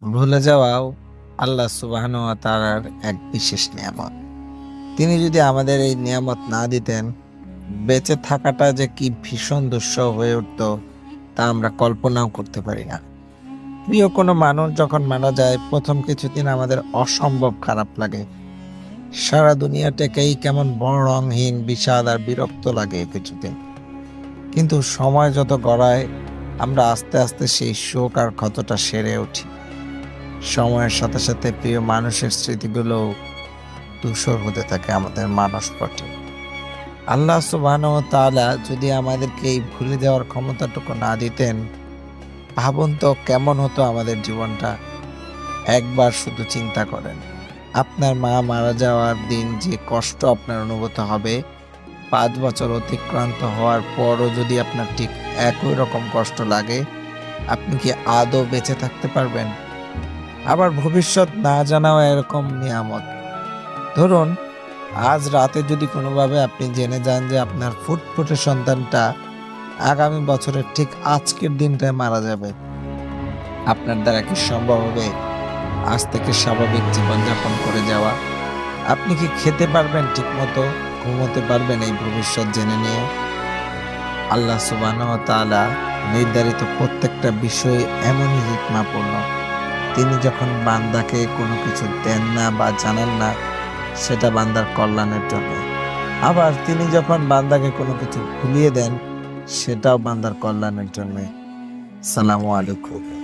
ভুলে যাওয়াও আল্লাহ সুবহানাহু ওয়া তাআলার এক বিশেষ নিয়ামত। তিনি যদি আমাদের এই নিয়ামত না দিতেন, বেঁচে থাকাটা যে কি ভীষণ দুঃসহ হয়ে উঠত, তা আমরা কল্পনাও করতে পারি না। প্রিয় কোনো মানুষ যখন মারা যায়, প্রথম কিছুদিন আমাদের অসম্ভব খারাপ লাগে। সারা দুনিয়াটাকেই কেমন বড় রংহীন, বিষাদ আর বিরক্ত লাগে কিছুদিন। কিন্তু সময় যত গড়ায়, আমরা আস্তে আস্তে সেই শোক আর ক্ষতটা সেরে উঠি। সময়ের সাথে সাথে প্রিয় মানুষের স্মৃতিগুলো ধূসর হতে থাকে আমাদের মানসপটে। আল্লাহ সুবহানাহু ওয়া তাআলা যদি আমাদেরকে এই ভুলে যাওয়ার ক্ষমতাটুকু না দিতেন, ভাবুন তো কেমন হতো আমাদের জীবনটা। একবার শুধু চিন্তা করেন, আপনার মা মারা যাওয়ার দিন যে কষ্ট আপনার অনুভূত হবে, ৫ বছর অতিক্রান্ত হওয়ার পরও যদি আপনার ঠিক একই রকম কষ্ট লাগে, আপনি কি আদৌ বেঁচে থাকতে পারবেন? আবার ভবিষ্যৎ না জানাও এরকম নিয়ামত। ধরুন, আজ রাতে যদি কোনোভাবে আপনি জেনে যান যে আপনার ফুটফুটে সন্তানটা আগামী বছরের ঠিক আজকের দিনটায় মারা যাবে, আপনার দ্বারা কি সম্ভব হবে আজ থেকে স্বাভাবিক জীবনযাপন করে যাওয়া? আপনি কি খেতে পারবেন ঠিকমতো, ঘুমোতে পারবেন এই ভবিষ্যৎ জেনে নিয়ে? আল্লাহ সুবহানাহু ওয়া তাআলা নির্ধারিত প্রত্যেকটা বিষয় এমনই হিকমাপূর্ণ। তিনি যখন বান্দাকে কোনো কিছু দেন না বা জানান না, সেটা বান্দার কল্যাণের জন্য। আবার তিনি যখন বান্দাকে কোনো কিছু ভুলিয়ে দেন, সেটাও বান্দার কল্যাণের জন্যে। আসসালামু আলাইকুম।